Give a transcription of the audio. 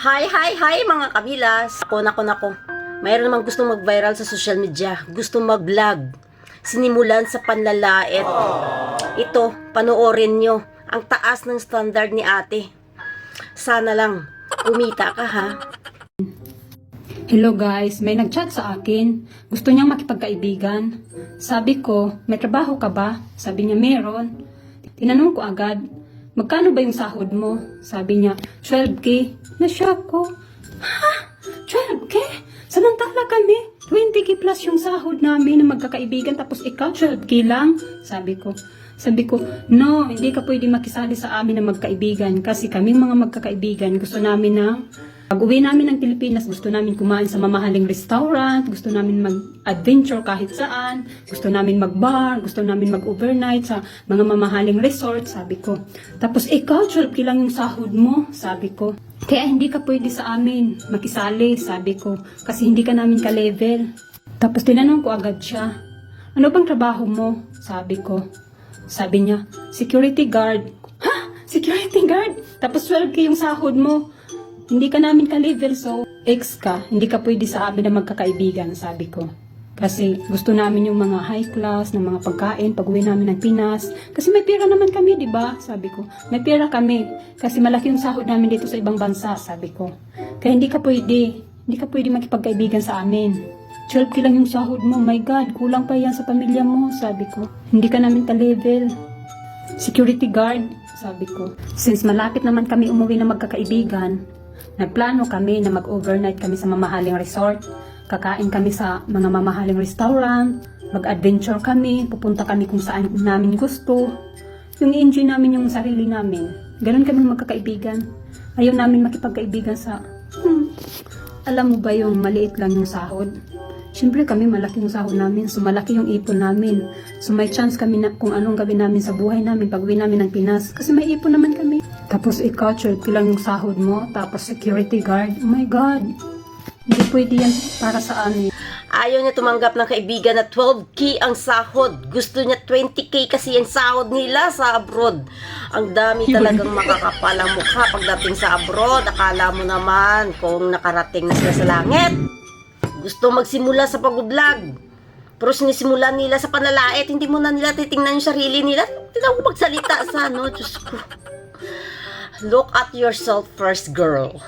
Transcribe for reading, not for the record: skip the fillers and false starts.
Hi mga kabilas! Nako. Mayroon namang gustong mag-viral sa social media. Gustong mag-vlog. Sinimulan sa panlalait. Ito, panoorin nyo. Ang taas ng standard ni ate. Sana lang, kumita ka ha. Hello guys, may nag-chat sa akin. Gusto niyang makipagkaibigan. Sabi ko, may trabaho ka ba? Sabi niya, meron. Tinanong ko agad, magkano ba yung sahod mo? Sabi niya, 12K. Na-shock ko. Ha? 12K? Samantala kami, 20K plus yung sahod namin na magkakaibigan tapos ikaw 12K lang? Sabi ko, no, hindi ka pwede makisali sa amin na magkaibigan kasi kaming mga magkakaibigan gusto namin na pag-uwi namin ng Pilipinas, gusto namin kumain sa mamahaling restaurant, gusto namin mag-adventure kahit saan, gusto namin mag-bar, gusto namin mag-overnight sa mga mamahaling resort, sabi ko. Tapos ikaw, 12K lang yung sahod mo, sabi ko. Kaya hindi ka pwede sa amin makisali, sabi ko, kasi hindi ka namin ka-level. Tapos tinanong ko agad siya, ano bang trabaho mo? Sabi ko. Sabi niya, security guard. Ha? Security guard? Tapos 12K yung sahod mo. Hindi ka namin ka-level, so ex ka, hindi ka pwede sa amin na magkakaibigan, sabi ko. Kasi gusto namin yung mga high class, ng mga pagkain, pag-uwi namin ng Pinas. Kasi may pera naman kami, di ba? Sabi ko, may pera kami. Kasi malaki yung sahod namin dito sa ibang bansa, sabi ko. Kaya hindi ka pwede makipagkaibigan sa amin. 12K lang yung sahod mo, my God, kulang pa yan sa pamilya mo, sabi ko. Hindi ka namin ka-level. Security guard, sabi ko. Since malapit naman kami umuwi na magkakaibigan, nagplano kami na mag-overnight kami sa mamahaling resort. Kakain kami sa mga mamahaling restaurant. Mag-adventure kami. Pupunta kami kung saan namin gusto. Yung enjoy namin yung sarili namin. Ganon kami magkakaibigan. Ayaw namin makipagkaibigan sa... Alam mo ba yung maliit lang yung sahod? Siyempre kami malaki yung sahod namin. So malaki yung ipon namin. So may chance kami na kung anong gawin namin sa buhay namin pag-uwi namin ng Pinas. Kasi may ipon naman kami. Tapos ikaw, 12K lang yung sahod mo. Tapos security guard. Oh my God. Hindi pwede yan para sa amin. Ayaw niya tumanggap ng kaibigan na 12K ang sahod. Gusto niya 20K kasi yung sahod nila sa abroad. Ang dami talagang makakapalang mukha pagdating sa abroad. Akala mo naman kung nakarating na sila sa langit. Gusto magsimula sa pag-vlog. Pero sinisimulan nila sa panlalait. Hindi mo na nila titingnan yung sarili nila. Tinawag magsalita sa ano. Diyos ko. Look at yourself first, girl.